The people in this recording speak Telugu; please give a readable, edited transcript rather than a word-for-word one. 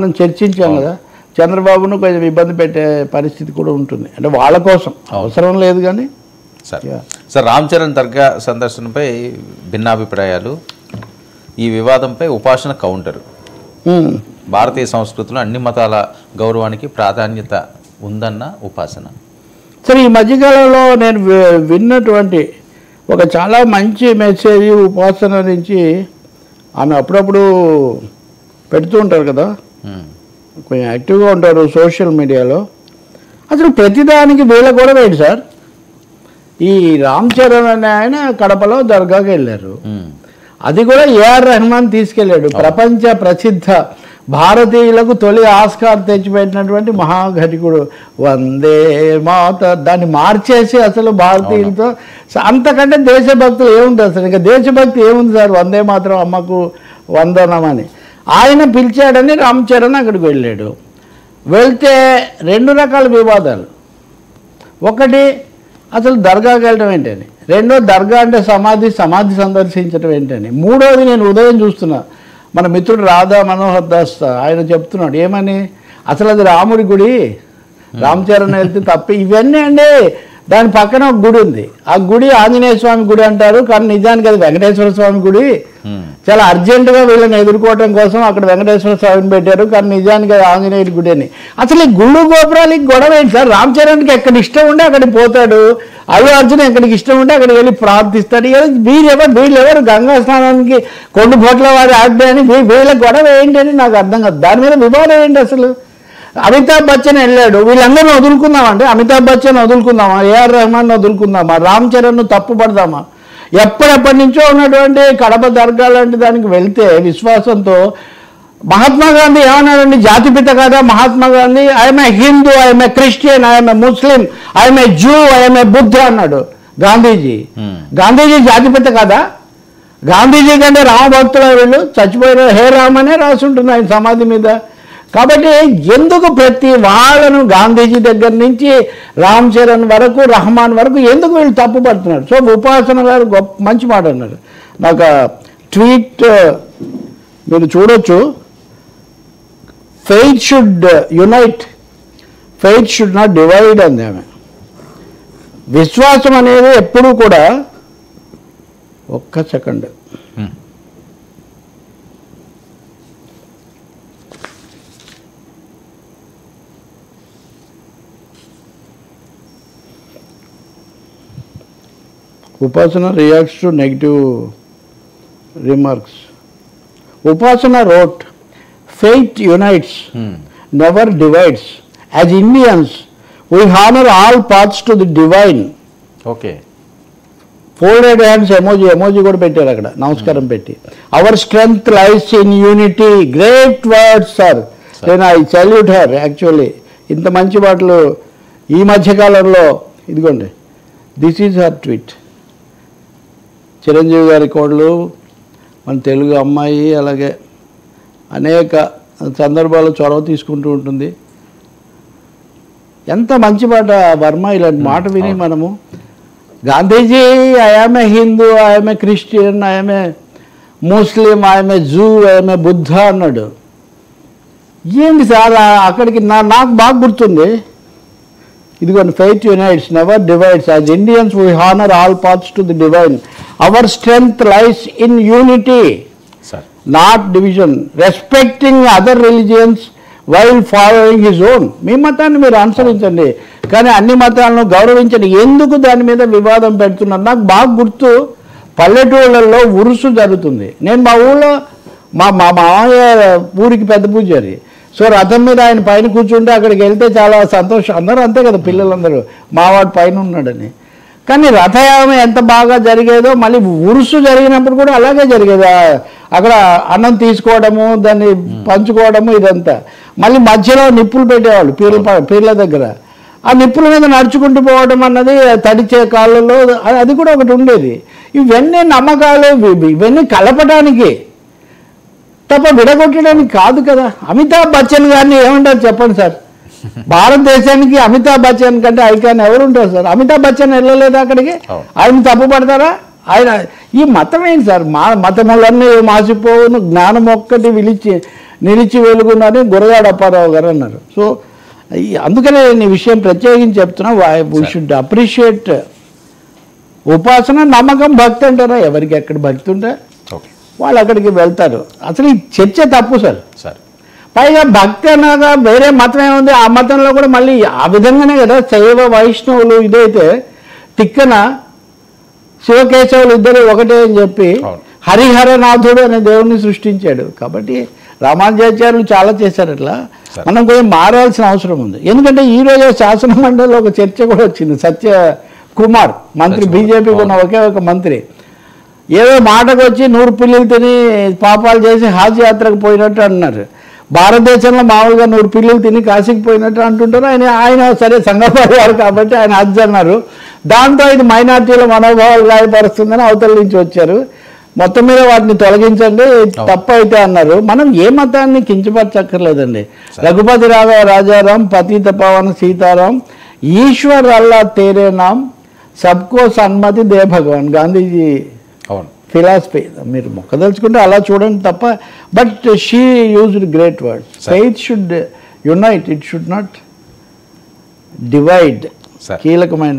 మనం చర్చించాం కదా, చంద్రబాబును కొంచెం ఇబ్బంది పెట్టే పరిస్థితి కూడా ఉంటుంది. అంటే వాళ్ళ కోసం అవసరం లేదు కానీ. సార్ రామ్ చరణ్ దర్గా సందర్శనపై భిన్నాభిప్రాయాలు, ఈ వివాదంపై ఉపాసన కౌంటర్. భారతీయ సంస్కృతిలో అన్ని మతాల గౌరవానికి ప్రాధాన్యత ఉందన్న ఉపాసన. సరే, ఈ మధ్యకాలంలో నేను విన్నటువంటి ఒక చాలా మంచి మెసేజ్ ఉపాసన నుంచి ఆమె అప్పుడప్పుడు పెడుతూ ఉంటారు కదా, కొంచెం యాక్టివ్గా ఉంటారు సోషల్ మీడియాలో. అసలు ప్రతిదానికి వీళ్ళ కూడా వేయండి సార్. ఈ రామ్ చరణ్ అనే ఆయన కడపలో దర్గాకి వెళ్ళారు. అది కూడా ఏఆర్ రెహమాన్ తీసుకెళ్ళాడు. ప్రపంచ ప్రసిద్ధ భారతీయులకు తొలి ఆస్కార్ తెచ్చిపెట్టినటువంటి మహాఘటికుడు. వందే మాత దాన్ని మార్చేసి అసలు భారతీయులతో అంతకంటే దేశభక్తులు ఏముంది అసలు? ఇంకా దేశభక్తి ఏముంది సార్? వందే మాత్రం అమ్మకు వందనమని ఆయన పిలిచాడని రామ్ చరణ్ అక్కడికి వెళ్ళాడు. వెళ్తే రెండు రకాల వివాదాలు. ఒకటి, అసలు దర్గాకి వెళ్ళడం ఏంటని. రెండో, దర్గా అంటే సమాధి సందర్శించడం ఏంటని. మూడోది, నేను ఉదయం చూస్తున్నా మన మిత్రుడు రాధా మనోహర్ దాస్ ఆయన చెప్తున్నాడు ఏమని, అసలు అది రాముడి గుడి, రామ్ చరణ్ వెళ్తే తప్ప. ఇవన్నీ అండి. దాని పక్కన ఒక గుడి ఉంది. ఆ గుడి ఆంజనేయ స్వామి గుడి అంటారు, కానీ నిజానికి అది వెంకటేశ్వర స్వామి గుడి. చాలా అర్జెంటుగా వీళ్ళని ఎదుర్కోవటం కోసం అక్కడ వెంకటేశ్వర స్వామిని పెట్టారు, కానీ నిజానికి అది ఆంజనేయుడి గుడి అని. అసలు ఈ గుళ్ళు గోపురాలకి గొడవ ఏంటి సార్? రామ్ చరణ్కి ఎక్కడ ఇష్టం ఉంటే అక్కడికి పోతాడు, అల్లు అర్జున్ ఎక్కడికి ఇష్టం ఉంటే అక్కడికి వెళ్ళి ప్రార్థిస్తాడు. వీళ్ళెవరు గంగా స్నానానికి కొన్ని పోట్ల వారి ఆడే అని వీళ్ళ గొడవ ఏంటని నాకు అర్థం కాదు. దాని మీద వివాదం ఏంటి అసలు? అమితాబ్ బచ్చన్ వెళ్ళాడు, వీళ్ళందరినీ వదులుకుందామంటే అమితాబ్ బచ్చన్ వదులుకుందామా, ఏఆర్ రెహమాన్ వదులుకుందామా, రామ్ చరణ్ను తప్పు పడదామా? ఎప్పటి నుంచో ఉన్నటువంటి కడప దర్గా లాంటి దానికి వెళ్తే విశ్వాసంతో మహాత్మా గాంధీ ఏమన్నాడండి? జాతిపిత కదా Mahatma Gandhi. I'm a Hindu, I'm a Christian, I'm a Muslim, I'm a Jew, I'm a Buddha అన్నాడు గాంధీజీ. గాంధీజీ జాతిపిత కదా? గాంధీజీ కంటే రామభక్తులు వీళ్ళు చచ్చిపోయిన హే రామ్ అనే రాసి ఉంటుంది ఆయన సమాధి మీద. కాబట్టి ఎందుకు ప్రతి వాళ్ళను గాంధీజీ దగ్గర నుంచి రామ్ చరణ్ వరకు, రహమాన్ వరకు ఎందుకు వీళ్ళు తప్పు పడుతున్నారు? సో ఉపాసన గారు మంచి మాట అన్నారు. నాకు ట్వీట్ మీరు చూడొచ్చు. Faith should unite, faith should not divide అంది ఆమె. విశ్వాసం అనేది ఎప్పుడూ కూడా, ఒక్క second, Upasana reacts to negative remarks. Upasana wrote, faith unites, never divides. As Indians, we honor all paths to the divine. Okay. Folded hands emoji కూడా పెట్టారు అక్కడ, నమస్కారం పెట్టి. Our strength lies in unity. Great words, sir. Then I salute her actually. ఇంత మంచి మాటలు ఈ మధ్యకాలంలో. ఇదిగోండి, this is her tweet. Chiranjeevi గారి కోడలు, మన తెలుగు అమ్మాయి, అలాగే అనేక సందర్భాల్లో చొరవ తీసుకుంటూ ఉంటుంది. ఎంత మంచి మాట వర్మ. ఇలాంటి మాట విని మనము Gandhiji I'm a Hindu, I'm a Christian, I'm a Muslim, I'm a Jew, I'm a Buddha అన్నాడు. ఏంటి సార్ అక్కడికి? నాకు బాగా గుర్తుంది. ఇదిగోండి, faith unites, never divides. As Indians we honour all paths to the divine. Our strength lies in unity, not division. Respecting other religions while following his own. మీ మతాన్ని మీరు అనుసరించండి, కానీ అన్ని మతాలను గౌరవించండి. ఎందుకు దాని మీద వివాదం పెడుతున్నారు? నాకు బాగా గుర్తు, పల్లెటూళ్ళల్లో ఉరుసు జరుగుతుంది. నేను మా ఊళ్ళో మా మామయ్య ఊరికి పెద్ద పూజారి. సో రథం మీద ఆయన పైన కూర్చుంటే అక్కడికి వెళ్తే చాలా సంతోషం. అందరూ అంతే కదా, పిల్లలందరూ మావాడు పైన ఉన్నాడని. కానీ రథయాత్ర ఎంత బాగా జరిగేదో మళ్ళీ ఉరుసు జరిగినప్పుడు కూడా అలాగే జరిగేది. అక్కడ అన్నం తీసుకోవడము, దాన్ని పంచుకోవడము, ఇదంతా. మళ్ళీ మధ్యలో నిప్పులు పెట్టేవాళ్ళు పీర్ల దగ్గర. ఆ నిప్పుల మీద నడుచుకుంటూ పోవడం అన్నది తడిచే కాళ్ళలో అది కూడా ఒకటి ఉండేది. ఇవన్నీ నమ్మకాలు, ఇవన్నీ కలపడానికి తప్ప విడగొట్టడానికి కాదు కదా. అమితాబ్ బచ్చన్ గారిని ఏమంటారు చెప్పండి సార్? భారతదేశానికి అమితాబ్ బచ్చన్ కంటే ఐకాన్ ఎవరు ఉంటారు సార్? అమితాబ్ బచ్చన్ వెళ్ళలేదు అక్కడికి, ఆయన తప్పు పడతారా? ఆయన ఈ మతం ఏంటి సార్? మతములన్నీ మాసిపోవును, జ్ఞానం ఒక్కటి విలిచి నిలిచి వెలుగునని గురజాడ అప్పారావు గారు అన్నారు. సో అందుకనే నేను ఈ విషయం ప్రత్యేకించి చెప్తున్నా. వీ షుడ్ అప్రిషియేట్ ఉపాసన, నమ్మకం, భక్తి అంటారా. ఎవరికి ఎక్కడ భక్తి ఉంటే వాళ్ళు అక్కడికి వెళ్తారు. అసలు ఈ చర్చ తప్పు సార్. పైగా భక్తి అనగా వేరే మతం ఏముంది, ఆ మతంలో కూడా మళ్ళీ ఆ విధంగానే కదా శైవ వైష్ణవులు ఇదైతే తిక్కన శివకేశవులు ఇద్దరు ఒకటే అని చెప్పి హరిహరనాథుడు అనే దేవుణ్ణి సృష్టించాడు. కాబట్టి రామానుజాచార్యులు చాలా చేశారు. అట్లా మనం కొంచెం మారాల్సిన అవసరం ఉంది. ఎందుకంటే ఈరోజు శాసన మండలిలో ఒక చర్చ కూడా వచ్చింది. సత్య కుమార్ మంత్రి, బీజేపీకి ఉన్న ఒకే ఒక మంత్రి, ఏదో మాటకు వచ్చి 100 పిల్లులు తిని పాపాలు చేసి హాజ్ యాత్రకు పోయినట్టు అన్నారు. భారతదేశంలో మామూలుగా 100 పిల్లులు తిని కాశీకి పోయినట్టు అంటుంటారు. ఆయన సరే సంఘపరివారు కాబట్టి ఆయన హజ్ అన్నారు. దాంతో ఇది మైనార్టీల మనోభావాలు గాయపరుస్తుందని అవతల నుంచి వచ్చారు. మొత్తం మీద వాటిని తొలగించండి, తప్పు అయితే అన్నారు. మనం ఏ మతాన్ని కించపరచక్కర్లేదండి. రఘుపతి రాఘవ రాజారాం, పతిత పవన్ సీతారాం, ఈశ్వర్ అల్లా తేరే నామ్, సబ్కో సన్మతి దే భగవాన్, గాంధీజీ ఫిలాసఫీ. మీరు మొక్కదలుచుకుంటే అలా చూడండి తప్ప. But she used great word. Faith should unite, it should not divide. కీలకమైన